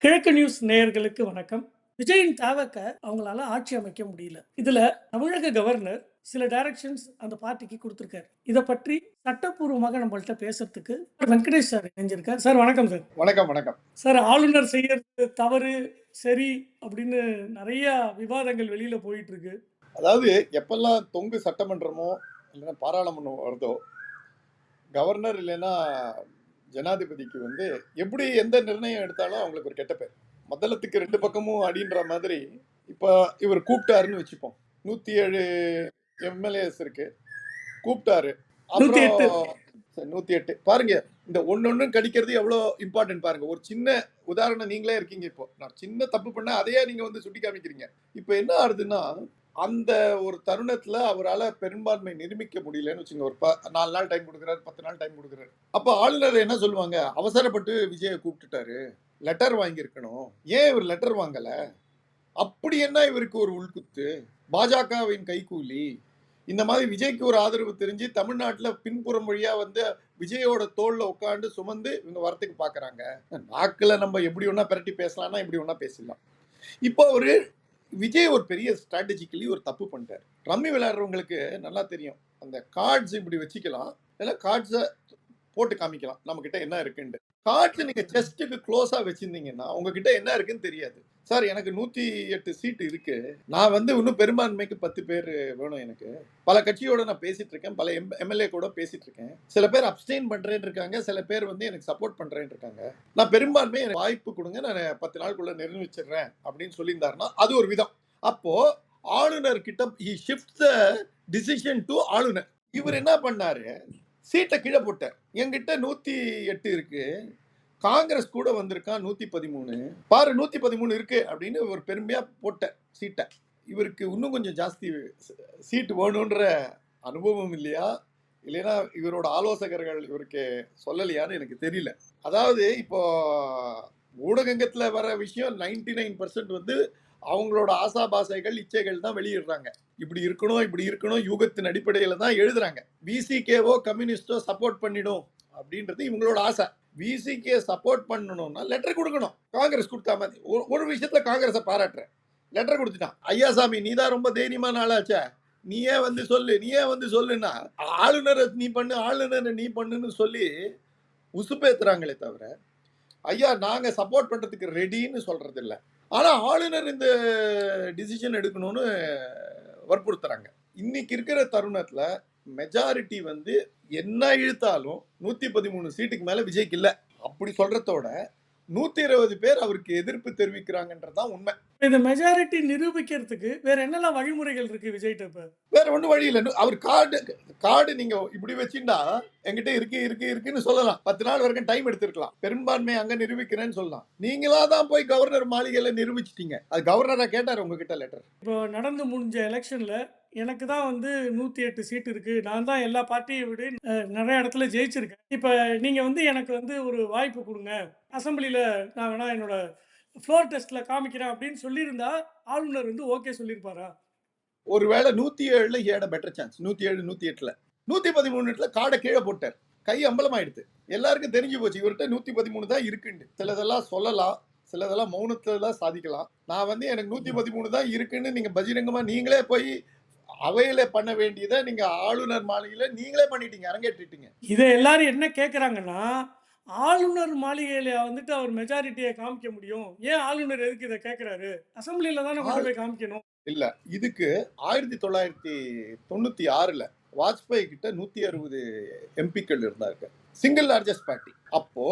கிழக்கு நியூஸ் நேயர்களுக்கு வணக்கம். விஜயின் தவக அவங்களால ஆட்சி அமைக்க முடியல. இதுல தமிழக கவர்னர் சில டைரக்ஷன்ஸ் அந்த பார்ட்டிக்கு குடுத்திருக்காரு. இத பற்றி சட்டப்பூர்வமாக நம்மள்ட்ட பேசுறதுக்கு வெங்கடேஷ் சார் இணைஞ்சிருக்கார். சார் வணக்கம் சார். வணக்கம் வணக்கம் சார் ஆளுநர் செய்யறது தவறு, சரி அப்படின்னு நெறைய விவாதங்கள் வெளியில போயிட்டு இருக்கு. அதாவது எப்பெல்லாம் தொங்கு சட்டமன்றமோ இல்லைன்னா பாராளுமன்றம் வருதோ, கவர்னர் இல்லைன்னா ஜனாதிபதிக்கு வந்து எப்படி எந்த நிர்ணயம் எடுத்தாலும் அவங்களுக்கு ஒரு கெட்ட பேர். மத்தளத்துக்கு ரெண்டு பக்கமும் அடின்ற மாதிரி. இப்போ இவர் கூப்பிட்டாருன்னு வச்சுப்போம். 107 எம்எல்ஏஸ் இருக்கு, கூப்பிட்டாரு. அப்புறம் 108 108 பாருங்க. இந்த ஒன்னொன்னும் கடிக்கிறது எவ்வளோ இம்பார்ட்டன்ட் பாருங்க. ஒரு சின்ன உதாரணம் நீங்களே இருக்கீங்க. இப்போ நான் சின்ன தப்பு பண்ண அதையே நீங்க வந்து சுட்டி காமிக்கிறீங்க. இப்போ என்ன ஆகுதுன்னா, அந்த ஒரு தருணத்துல அவரால் பெரும்பான்மை நிரூபிக்க முடியலன்னு வச்சுங்க. ஒரு 4 நாள் டைம் கொடுக்குறாரு, 10 நாள் டைம் கொடுக்குறாரு. அப்போ ஆளுநர் என்ன சொல்லுவாங்க? அவசரப்பட்டு விஜயை கூப்பிட்டுட்டாரு, லெட்டர் வாங்கியிருக்கணும், ஏன் இவர் லெட்டர் வாங்கல? அப்படி என்ன இவருக்கு ஒரு உள்குத்து? பாஜகவின் கைகூலி. இந்த மாதிரி விஜய்க்கு ஒரு ஆதரவு தெரிஞ்சு தமிழ்நாட்டில் பின்புறம் வழியா வந்து விஜயோட தோல்ல உட்காந்து சுமந்து இவங்க வரத்துக்கு பாக்குறாங்க. நாக்கில் நம்ம எப்படி ஒன்னா பிரட்டி பேசலாம்னா இப்படி ஒன்னா பேசலாம். இப்போ ஒரு விஜய் ஒரு பெரிய ஸ்ட்ராட்டஜிக்கலி ஒரு தப்பு பண்ணிட்டார். ரம்மி விளையாடுறவங்களுக்கு நல்லா தெரியும். அந்த கார்ட்ஸ் இப்படி வச்சுக்கலாம், இல்லை கார்ட்ஸை போட்டு காமிக்கலாம் நம்ம கிட்ட என்ன இருக்குன்னு. கார்ட்ஸ் நீங்க செஸ்ட்டுக்கு க்ளோஸா வச்சிருந்தீங்கன்னா உங்ககிட்ட என்ன இருக்குன்னு தெரியாது. சார் எனக்கு 108 சீட்டு இருக்கு, நான் வந்து இன்னும் பெரும்பான்மைக்கு 10 பேர் வேணும். எனக்கு பல கட்சியோட நான் பேசிட்டு இருக்கேன், பல எம்எல்ஏ கூட பேசிட்டு இருக்கேன். சில பேர் அப்ஸ்டெயின் பண்றேன்னு இருக்காங்க, சில பேர் வந்து எனக்கு சப்போர்ட் பண்றேன்னு இருக்காங்க. நான் பெரும்பான்மை எனக்கு வாய்ப்பு கொடுங்க, நான் 10 நாளுக்குள்ள நிர்ணயிச்சிடுறேன் அப்படின்னு சொல்லியிருந்தாருன்னா அது ஒரு விதம். அப்போ ஆளுநர் கிட்ட he shifts the decision to ஆளுநர். இவர் என்ன பண்ணாரு? சீட்டை கீழே போட்டார். என்கிட்ட 108 இருக்கு, காங்கிரஸ் கூட வந்திருக்கான் 113, பாரு 113 இருக்கு அப்படின்னு ஒரு பெருமையா போட்ட சீட்டை. இவருக்கு இன்னும் கொஞ்சம் ஜாஸ்தி சீட்டு வேணுன்ற அனுபவம் இல்லையா, இல்லைன்னா இவரோட ஆலோசகர்கள் இவருக்கு சொல்லலையான்னு எனக்கு தெரியல. அதாவது இப்போ ஊடகங்கத்துல வர விஷயம் 99% வந்து அவங்களோட ஆசாபாசைகள் இச்சைகள் தான் வெளியிடுறாங்க. இப்படி இருக்கணும் இப்படி இருக்கணும் யூகத்தின் அடிப்படையில தான் எழுதுறாங்க. விசிகேவோ கம்யூனிஸ்டோ சப்போர்ட் பண்ணிடும் அப்படின்றது இவங்களோட ஆசை. விசிகே சப்போர்ட் பண்ணணும்னா லெட்டர் கொடுக்கணும். காங்கிரஸ் கொடுத்தா மாதிரி ஒரு விஷயத்துல காங்கிரஸை பாராட்டுறேன். லெட்டர் கொடுத்துட்டான். ஐயாசாமி நீதான் ரொம்ப தைரியமான ஆளாச்சா, நீயே வந்து சொல்லு, நீயே வந்து சொல்லுன்னா ஆளுநரை நீ பண்ணு, ஆளுநரை நீ பண்ணுன்னு சொல்லி உசுப்பேத்துறாங்களே தவிர ஐயா நாங்க சப்போர்ட் பண்றதுக்கு ரெடின்னு சொல்றது இல்லை. ஆனா ஆளுநர் இந்த டிசிஷன் எடுக்கணும்னு வற்புறுத்துறாங்க. இன்னைக்கு இருக்கிற தருணத்துல மெஜாரிட்டி வந்து என்ன இழுத்தாலும் 113 சீட்டுக்கு மேல விஜய்க்கு இல்ல. அப்படி சொல்றதோட 120 பேர் அவருக்கு எதிர்ப்பு தெரிவிக்கிறாங்கன்றதுதான் உண்மை. இந்த மெஜாரிட்டி நிரூபிக்கிறதுக்கு வேற என்னெல்லாம் வழிமுறைகள் இருக்கு விஜய்ட்ட? இப்ப வேற ஒன்றும் வழி இல்லை. அவர் கார்டு நீங்க இப்படி வச்சுட்டா என்கிட்ட இருக்கு இருக்கு இருக்குன்னு சொல்லலாம். 10 நாள் வரைக்கும் டைம் எடுத்திருக்கலாம். பெரும்பான்மை அங்க நிரூபிக்கிறேன்னு சொல்லலாம். நீங்களா தான் போய் கவர்னர் மாளிகையில நிரூபிச்சிட்டீங்க. அது கவர்னரா கேட்டார் உங்ககிட்ட லெட்டர். இப்போ நடந்து முடிஞ்ச எலெக்ஷன்ல எனக்கு தான் வந்து 108 சீட் இருக்கு, நான் தான் எல்லா பார்ட்டியை விட நிறைய இடத்துல ஜெயிச்சிருக்கேன், இப்போ நீங்க வந்து எனக்கு வந்து ஒரு வாய்ப்பு கொடுங்க, அசம்பிளியில நான் வேணா என்னோட ஃப்ளோர் டெஸ்ட்ல காமிக்கிறேன் அப்படின்னு சொல்லியிருந்தா ஆளுநர் வந்து ஓகே சொல்லியிருப்பாரா? ஒருவேளை 107ல ஏட பெட்டர் சான்ஸ். 107 108ல 113ல காடை கீழே போட்டார். கை அம்பலம் ஆயிடுது. எல்லாருக்கும் தெரிஞ்சு போச்சு இவர்கிட்ட 113 தான் இருக்குன்னு. சிலதெல்லாம் சொல்லலாம், சிலதெல்லாம் மௌனத்துல சாதிக்கலாம். நான் வந்து எனக்கு 113 தான் இருக்குன்னு நீங்க பகிரங்கமா நீங்களே போய் அவையில பண்ண வேண்டியதை நீங்க ஆளுநர் மாளிகையில நீங்களே பண்ணிட்டீங்க, அரங்கேற்றிட்டீங்க. இதை எல்லாரும் என்ன கேட்குறாங்கன்னா, ஆளுநர் மாளிகையில வந்துட்டு அவர் மெஜாரிட்டியை காமிக்க முடியும், ஏன் ஆளுநர் எதுக்கு இதை கேட்குறாரு? அசம்பிளியில தானே கொண்டு போய் காமிக்கணும். இல்ல, இதுக்கு 1996ல வாஜ்பாய் கிட்ட 160 எம்பிக்கள் இருந்தாங்க, சிங்கிள் லார்ஜஸ்ட் பார்ட்டி. அப்போ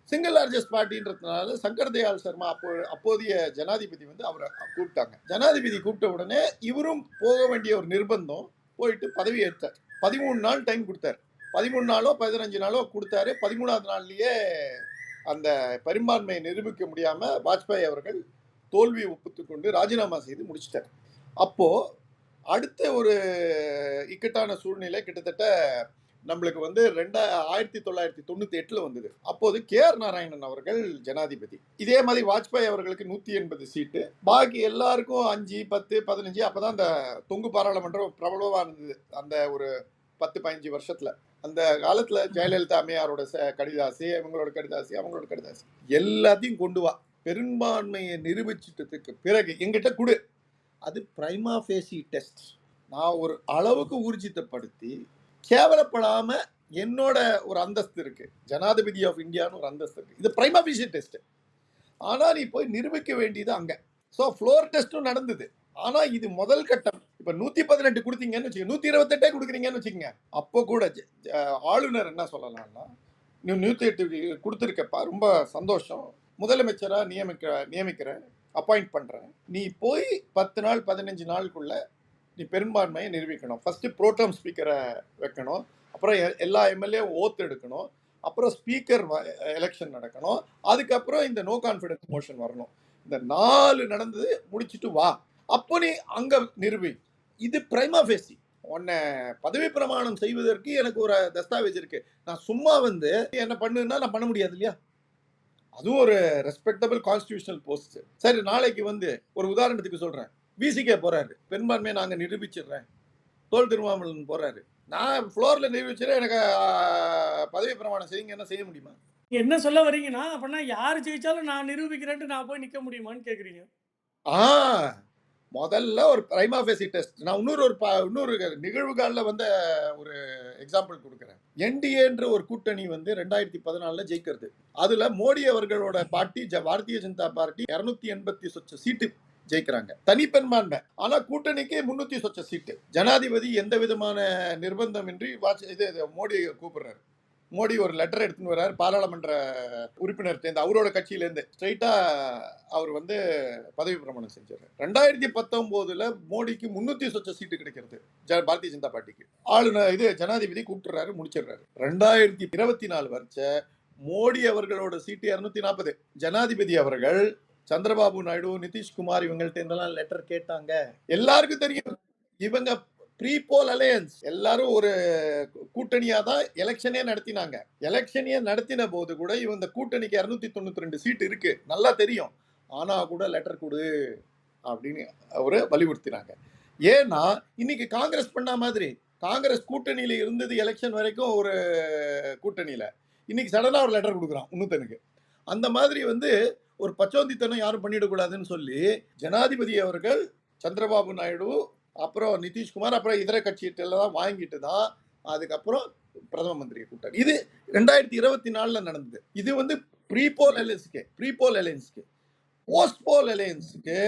சிங்கிள் லார்ஜஸ்ட் பார்ட்டின்றதுனால சங்கர் தயாள் சர்மா அப்போதைய ஜனாதிபதி வந்து அவரை கூப்பிட்டாங்க. ஜனாதிபதி கூப்பிட்ட உடனே இவரும் போக வேண்டிய ஒரு நிர்பந்தம், போயிட்டு பதவி ஏற்றார். 13 நாள் டைம் கொடுத்தார். 13 நாளோ 15 நாளோ கொடுத்தாரு. 13வது நாள்லயே அந்த பெரும்பான்மையை நிரூபிக்க முடியாம வாஜ்பாய் அவர்கள் தோல்வியை ஒப்புத்துக்கொண்டு ராஜினாமா செய்து முடிச்சிட்டார். அப்போ அடுத்த ஒரு இக்கட்டான சூழ்நிலை கிட்டத்தட்ட நம்மளுக்கு வந்து 1998ல வந்தது. அப்போது கேஆர் நாராயணன் அவர்கள் ஜனாதிபதி. இதே மாதிரி வாஜ்பாய் அவர்களுக்கு 180 சீட்டு, பாக்கி எல்லாருக்கும் 5 10 15. அப்பதான் அந்த தொங்கு பாராளுமன்றம் பிரபலமா இருந்தது அந்த ஒரு 10 15 வருஷத்துல. அந்த காலத்துல ஜெயலலிதா அம்மையாரோட கடிதாசி, இவங்களோட கடிதாசி, அவங்களோட கடிதாசி எல்லாத்தையும் கொண்டு வா, பெரும்பான்மையை நிரூபிச்சிட்டதுக்கு பிறகு எங்கிட்ட கொடு. அது பிரைமா ஃபேசி டெஸ்ட். நான் ஒரு அளவுக்கு ஊர்ஜிதப்படுத்தி கேவலப்படாம என்னோட ஒரு அந்தஸ்து இருக்கு. ஜனாதிபதி ஆஃப் இந்தியான்னு ஒரு அந்தஸ்து இருக்கு. இது பிரைமா ஃபேசி டெஸ்ட். ஆனா நீ போய் நிரூபிக்க வேண்டியது அங்க. ஸோ ஃப்ளோர் டெஸ்ட்டும் நடந்தது. ஆனா இது முதல் கட்டம். இப்ப 118 கொடுத்தீங்கன்னு வச்சுக்கோங்க, 128 கொடுக்குறீங்கன்னு வச்சுக்கோங்க. அப்போ கூட ஆளுநர் என்ன சொல்லலாம்னா, நீ 108 கொடுத்துருக்கப்பா, ரொம்ப சந்தோஷம், முதலமைச்சரா நியமிக்கிறேன், அப்பாயிண்ட் பண்றேன். நீ போய் 10 நாள் 15 நாளுக்குள்ள நீ பெரும்பான்மையை நிரூபிக்கணும். ஃபர்ஸ்ட் ப்ரோடம் ஸ்பீக்கரை வைக்கணும், அப்புறம் எல்லா எம்எல்ஏ ஓத்து எடுக்கணும், அப்புறம் ஸ்பீக்கர் எலெக்ஷன் நடக்கணும், அதுக்கப்புறம் இந்த நோ கான்ஃபிடன்ஸ் மோஷன் வரணும். இந்த 4 நடந்தது முடிச்சுட்டு வா, அப்போ நீ அங்க நிரூபி. இது பிரைமா ஃபேசி. உன்னை பதவி பிரமாணம் செய்வதற்கு எனக்கு ஒரு தஸ்தாவேஜ் இருக்கு. நான் சும்மா வந்து என்ன பண்ணுன்னா நான் பண்ண முடியாது இல்லையா? அதுவும் ஒரு ரெஸ்பெக்டபிள் கான்ஸ்டிடியூஷனல் போஸ்ட். சரி, நாளைக்கு வந்து ஒரு உதாரணத்துக்கு சொல்றேன், விசிகே போறாரு, பெரும்பான்மையை நாங்க நிரூபிச்சிடுறேன், தோல் திருமாவளவன் போறாரு, நான் ஃப்ளோர்ல நிரூபிச்சிடறேன், எனக்கு பதவி பிரமாணம் செய்யுங்க, என்ன செய்ய முடியுமா? என்ன சொல்ல வரீங்கன்னா, அப்பன்னா யாரு ஜெயிச்சாலும் நான் நிரூபிக்கிறேன்ட்டு நான் போய் நிக்க முடியுமான்னு கேட்குறீங்க. ஆ முதல்ல ஒரு பிரைமா ஃபேசி டெஸ்ட். நான் இன்னொரு நிகழ்வுகாலில் வந்த ஒரு எக்ஸாம்பிள் கொடுக்குறேன். என்டிஏன்ற ஒரு கூட்டணி வந்து 2014 ஜெயிக்கிறது. அதுல மோடி அவர்களோட பார்ட்டி பாரதிய ஜனதா பார்ட்டி 280 சொச்ச சீட்டு ஜெயிக்கிறாங்க, தனிப்பெரும்பான்மை. ஆனா கூட்டணிக்கு 300 சொச்ச சீட்டு. ஜனாதிபதி எந்த விதமான நிர்பந்தமின்றி மோடி கூப்பிடுறாரு. மோடி ஒரு லெட்டர் எடுத்துன்னு வர்றாரு பாராளுமன்ற உறுப்பினர், அவரோட கட்சியிலேருந்து ஸ்ட்ரைட்டா அவர் வந்து பதவி பிரமாணம் செஞ்சார். 2019 மோடிக்கு 300 சொச்ச சீட்டு கிடைக்கிறது பாரதிய ஜனதா பார்ட்டிக்கு. ஆளுநர் ஜனாதிபதி கூப்பிட்டுறாரு, முடிச்சிடுறாரு. 2024 வரைச்ச மோடி அவர்களோட சீட்டு 240. ஜனாதிபதி அவர்கள் சந்திரபாபு நாயுடு, நிதிஷ்குமார் இவங்கள்ட்ட இருந்தெல்லாம் லெட்டர் கேட்டாங்க. எல்லாருக்கும் தெரியும் இவங்க ப்ரீ போல் அலையன்ஸ், எல்லாரும் ஒரு கூட்டணியா தான் எலெக்ஷனே நடத்தினாங்க. எலெக்ஷனே நடத்தின போது கூட இவங்க கூட்டணிக்கு 292 சீட் இருக்கு, நல்லா தெரியும். ஆனா கூட லெட்டர் கொடு அப்படின்னு அவரு வலியுறுத்தினாங்க. ஏன்னா இன்னைக்கு காங்கிரஸ் பண்ண மாதிரி, காங்கிரஸ் கூட்டணியில இருந்தது எலெக்ஷன் வரைக்கும் ஒரு கூட்டணியில, இன்னைக்கு சடனா ஒரு லெட்டர் கொடுக்குறான் இன்னொருத்தனுக்கு. அந்த மாதிரி வந்து ஒரு பச்சோந்தித்தனம் யாரும் பண்ணிடக்கூடாதுன்னு சொல்லி ஜனாதிபதி அவர்கள் சந்திரபாபு நாயுடு, அப்புறம் நிதிஷ்குமார், அப்புறம் இதர கட்சிகிட்டெல்லாம் வாங்கிட்டு தான் அதுக்கப்புறம் பிரதம மந்திரி கூட்டாரு. இது 2024 நடந்தது. இது வந்து ப்ரீ போல் அலையன்ஸ்க்கு. போஸ்ட் போல் அலையன்ஸ்க்கு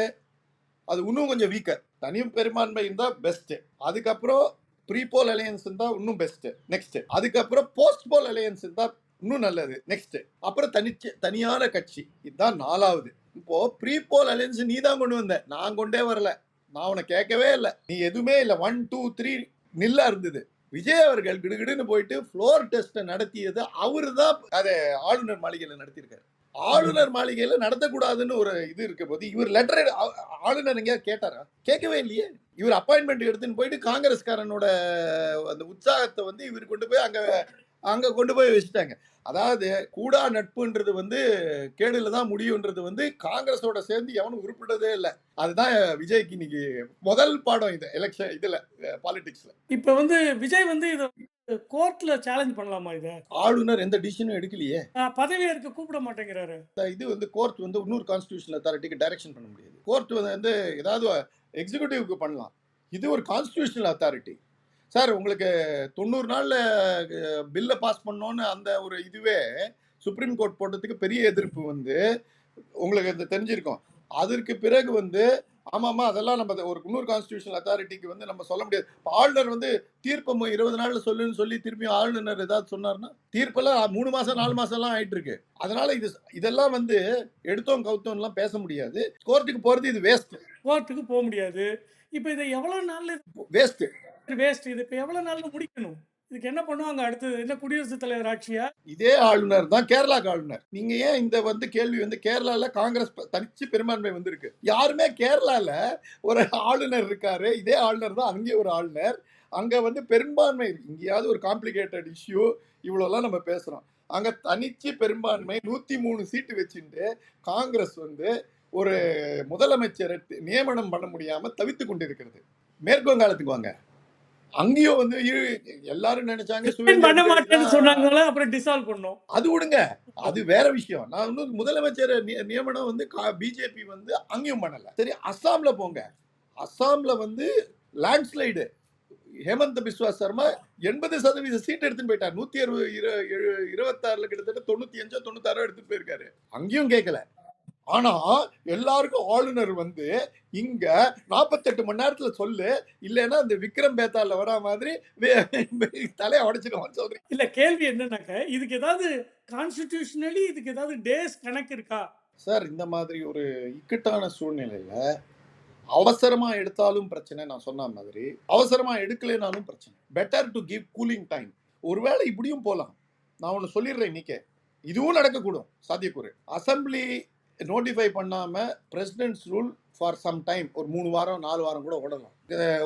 அது இன்னும் கொஞ்சம் வீக்கர். தனி பெரும்பான்மை இருந்தா பெஸ்ட், அதுக்கப்புறம் ப்ரீ போல் அலையன்ஸ் இருந்தா இன்னும் பெஸ்ட், நெக்ஸ்ட் அதுக்கப்புறம் போஸ்ட் போல் அலையன்ஸ் இருந்தா இன்னும் நல்லது, நெக்ஸ்ட் அப்புறம் தனியான கட்சி, இதுதான் 4வது. இப்போ ப்ரீ போல் அலையன்ஸ் நீ தான் கொண்டு வந்த, நான் கொண்டே வரல, நான் உன்னை கேட்கவே இல்லை, நீ எதுவுமே இல்லை, 1 2 3 நில்லா இருந்தது. விஜய் அவர்கள் கிடுகிடுன்னு போயிட்டு ஃப்ளோர் டெஸ்ட் நடத்தியது அவரு தான் அதை ஆளுநர் மாளிகையில் நடத்தியிருக்காரு. ஆளுநர் மாளிகையில நடத்தக்கூடாதுன்னு ஒரு இது இருக்க போது இவர் லெட்டர் ஆளுநர் எங்கேயாவது கேட்டாரா? கேட்கவே இல்லையே. இவர் அப்பாயின்மெண்ட் எடுத்துன்னு போயிட்டு காங்கிரஸ்காரனோட அந்த உற்சாகத்தை வந்து இவர் கொண்டு போய் அங்க கொண்டு போய் வச்சுட்டாங்க. அதாவது கூடா நட்புன்றது வந்து கேடுல தான் முடியும்ன்றது வந்து காங்கிரஸோட சேர்ந்து எவனும் உருப்பிட்டதே இல்லை. அதுதான் விஜய்க்கு இன்னைக்கு முதல் பாடம் இது எலெக்ஷன் இதுல பாலிடிக்ஸ்ல. இப்ப வந்து விஜய் வந்து இத கோர்ட்ல சேலஞ்ச் பண்ணலாமா இத? ஆளுநர் எந்த டிசிஷனும் எடுக்கலையே. பதவி ஏற்க கூப்பிட மாட்டேங்கிறாரு. இது வந்து கோர்ட் வந்து இன்னொரு கான்ஸ்டிடியூஷனல் அத்தாரிட்டிக்கு டைரக்ஷன் பண்ண முடியாது. கோர்ட் வந்து ஏதாவது எக்ஸிக்யூட்டிவ்க்கு பண்ணலாம். இது ஒரு கான்ஸ்டிடியூஷனல் அத்தாரிட்டி. சார், உங்களுக்கு 90 நாள்ல பில்லை பாஸ் பண்ணோன்னு அந்த ஒரு இதுவே சுப்ரீம் கோர்ட் போட்டதுக்கு பெரிய எதிர்ப்பு வந்து உங்களுக்கு தெரிஞ்சிருக்கும். அதற்கு பிறகு வந்து ஆமாமா அதெல்லாம் நம்ம ஒரு இன்னொரு கான்ஸ்டிடியூஷனல் அத்தாரிட்டிக்கு வந்து நம்ம சொல்ல முடியாது. ஆளுநர் வந்து தீர்ப்பு 20 நாள்ல சொல்லுன்னு சொல்லி திருப்பி ஆளுநர் ஏதாவது சொன்னார்னா, தீர்ப்பெல்லாம் 3 மாசம் 4 மாசம்லாம் ஆயிட்டு இருக்கு. அதனால இதெல்லாம் வந்து எடுத்தோம் கவுத்தோம்லாம் பேச முடியாது. கோர்ட்டுக்கு போறது இது வேஸ்ட். கோர்ட்டுக்கு போக முடியாது. இப்ப இதை எவ்வளவு நாள்ல வேஸ்ட். இது இப்ப எவ்வளவு நாள்ல முடிக்கணும்? இதுக்கு என்ன பண்ணுவாங்க அடுத்தது? என்ன குடியரசுத் தலைவர் ஆட்சியா? இதே ஆளுநர் தான் கேரளாக்கு ஆளுநர். நீங்க ஏன் இந்த வந்து கேள்வி வந்து கேரளால காங்கிரஸ் தனிச்சு பெரும்பான்மை வந்திருக்கு. யாருமே கேரளால ஒரு ஆளுநர் இருக்காரு, இதே ஆளுநர் தான் அங்கே ஒரு ஆளுநர். அங்க வந்து பெரும்பான்மை இங்கேயாவது ஒரு காம்ப்ளிகேட்டட் இஷ்யூ இவ்வளோலாம் நம்ம பேசுறோம். அங்க தனிச்சு பெரும்பான்மை 103 சீட்டு வச்சுட்டு காங்கிரஸ் வந்து ஒரு முதலமைச்சரை நியமனம் பண்ண முடியாம தவித்து கொண்டிருக்கிறது. மேற்கு வங்காளத்துக்கு வாங்க, அங்கேயும் வந்து எல்லாரும் நினைச்சாங்க ரிசைன் சுவேந்து பண்ண அதிகாரி மாட்டேன்னு தான். சொன்னாங்களா, அப்புறம் டிசால்வ் பண்ணோம். அது விடுங்க, அது வேற விஷயம். நான் வந்து முதலமைச்சர் நியமனம் வந்து பிஜேபி வந்து அங்கேயும் பண்ணல. சரி, அஸ்ஸாம்ல போங்க. அஸ்ஸாம்ல வந்து லேண்ட்ஸ்லைடு. ஹேமந்த் பிஸ்வா சர்மா 80% சீட் எடுத்துட்டு போயிட்டார். 126 கிட்டத்தட்ட 95 96 எடுத்துட்டு போயிருக்காரு. அங்கேயும் கேட்கல. ஆனா எல்லாருக்கும் ஆளுநர் வந்து இங்க 48 மணி நேரத்துல சொல்லு, இல்லைன்னா அந்த விக்ரம் பேத்தால வரா மாதிரி தலையை உடைச்சிடுவான்னு சொல்றீங்க. இல்ல கேள்வி என்னன்னாக்க, இதுக்கு ஏதாவது கான்ஸ்டிடியூஷனலி இதுக்கு ஏதாவது டேஸ் கணக்கு இருக்கா? சார், இந்த மாதிரி ஒரு இக்கட்டான சூழ்நிலையில அவசரமா எடுத்தாலும் பிரச்சனை, நான் சொன்ன மாதிரி அவசரமா எடுக்கலைனாலும் பிரச்சனை. Better to give cooling time. ஒருவேளை இப்படியும் போலாம். நான் ஒன்னு சொல்லிடுறேன் இன்னைக்கே, இதுவும் நடக்கக்கூடும் சாத்தியக்கூறு. அசம்பிளி நோட்டிஃபை பண்ணாம president's rule for some time, ஒரு 3 வாரம் 4 வாரம் கூட ஓடலாம்.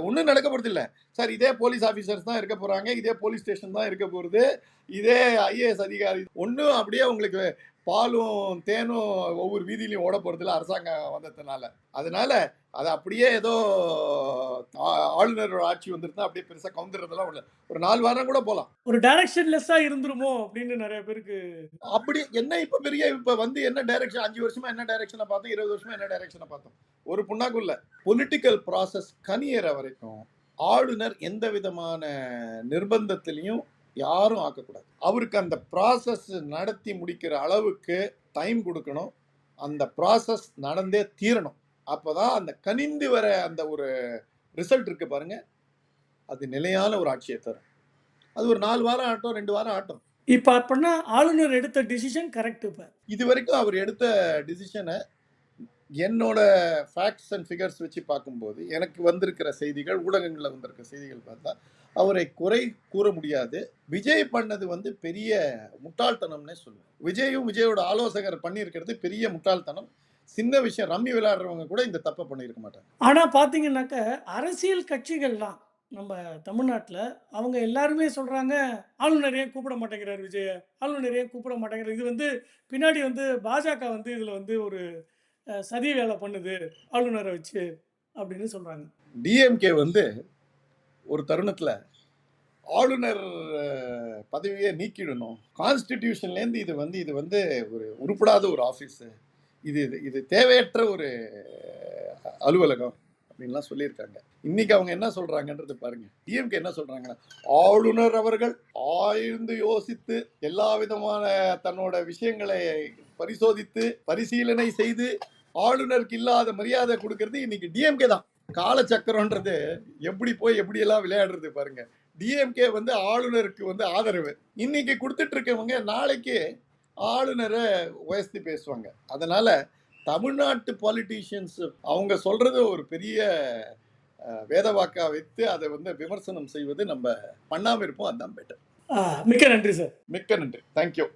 ஒன்றும் நடக்க போறது இல்லை சார். இதே போலீஸ் ஆஃபீஸர்ஸ் தான் இருக்க போறாங்க, இதே போலீஸ் ஸ்டேஷன் தான் இருக்க போகுது, இதே ஐஏஎஸ் அதிகாரி. ஒன்றும் அப்படியே உங்களுக்கு பாலும் தேனும் ஒவ்வொரு வீதியிலையும் ஓட போறதில்ல அரசாங்கம் வந்ததுனால. அதனால அது அப்படியே ஏதோ ஆளுநரோட ஆட்சி வந்துருந்தா அப்படியே பெருசா கவுந்துறதெல்லாம் இல்லை. ஒரு 4 வாரம் கூட போலாம். ஒரு டைரக்ஷன்லெஸ்ஸா இருந்துருமோ அப்படின்னு நிறைய பேருக்கு. அப்படி என்ன இப்ப வந்து என்ன டைரக்ஷன்? 5 வருஷமா என்ன டைரக்ஷனை பார்த்தோம், 20 வருஷமா என்ன டைரக்ஷனை பார்த்தோம்? ஒரு புண்ணாக்கும் இல்ல. பொலிட்டிக்கல் ப்ராசஸ் கனியற வரைக்கும் ஆளுநர் எந்த விதமான நிர்பந்தத்திலையும் யாரும் ஆக்கக்கூடாது. அவருக்கு அந்த ப்ராசஸ் நடத்தி முடிக்கிற அளவுக்கு டைம் கொடுக்கணும். அந்த ப்ராசஸ் நடந்தே தீரணும். அப்பதான் அந்த கனிந்து வர அந்த ஒரு ரிசல்ட் இருக்கு பாருங்க, அது நிலையான ஒரு ஆட்சியை தரும். அது ஒரு 4 வாரம் ஆட்டம், 2 வாரம் ஆட்டம். இப்ப அப்படின்னா ஆளுநர் எடுத்த டிசிஷன் கரெக்ட் இப்ப. இது வரைக்கும் அவர் எடுத்த டிசிஷனை என்னோட ஃபேக்ட்ஸ் அண்ட் ஃபிகர்ஸ் வச்சு பார்க்கும்போது, எனக்கு வந்திருக்கிற செய்திகள், ஊடகங்களில் வந்திருக்கிற செய்திகள் பார்த்தா அவரை குறை கூற முடியாது. விஜய் பண்ணது வந்து பெரிய முட்டாள்தனம்னே சொல்லுவேன். விஜயும் விஜயோட ஆலோசகர் பண்ணியிருக்கிறது பெரிய முட்டாள்தனம். சின்ன விஷயம், ரம்மி விளையாடுறவங்க கூட இந்த தப்பை பண்ணியிருக்க மாட்டாங்க. ஆனா பார்த்தீங்கன்னாக்க, அரசியல் கட்சிகள்லாம் நம்ம தமிழ்நாட்டுல, அவங்க எல்லாருமே சொல்றாங்க, ஆளுநர் ஏன் கூப்பிட மாட்டேங்கிறாரு விஜய? ஆளுநர் ஏன் கூப்பிட மாட்டேங்கிறாரு? இது வந்து பின்னாடி வந்து பாஜக வந்து இதுல வந்து ஒரு சதி வேலை பண்ணுது ஆளுநரை வச்சு அப்படின்னு சொல்றாங்க. டிஎம்கே வந்து ஒரு தருணத்துல ஆளுநர் பதவியை நீக்கிடணும். கான்ஸ்டிடியூஷன்லேருந்து இது வந்து ஒரு உருப்படாத ஒரு ஆஃபீஸ், இது இது தேவையற்ற ஒரு அலுவலகம் அப்படின்லாம் சொல்லியிருக்காங்க. இன்னைக்கு அவங்க என்ன சொல்றாங்கன்றது பாருங்க. டிஎம்கே என்ன சொல்றாங்கன்னா, ஆளுநர் அவர்கள் ஆழ்ந்து யோசித்து எல்லா விதமான தன்னோட விஷயங்களை பரிசோதித்து பரிசீலனை செய்து ஆளுநருக்கு இல்லாத மரியாதை கொடுக்கறது இன்னைக்கு டிஎம்கே தான். காலச்சக்கரம்ன்றது எப்படி போய் எப்படி எல்லாம் விளையாடுறது பாருங்க. டிஎம்கே வந்து ஆளுநருக்கு வந்து ஆதரவு இன்னைக்கு கொடுத்துட்டு இருக்கவங்க நாளைக்கு ஆளுநரை உயர்த்தி பேசுவாங்க. அதனால தமிழ்நாட்டு பாலிட்டிஷியன்ஸ் அவங்க சொல்றது ஒரு பெரிய வேதவாக்கா வைத்து அதை வந்து விமர்சனம் செய்வது நம்ம பண்ணாம இருப்போம். அதுதான் பெட்டர். மிக்க நன்றி சார். மிக்க நன்றி. தேங்க்யூ.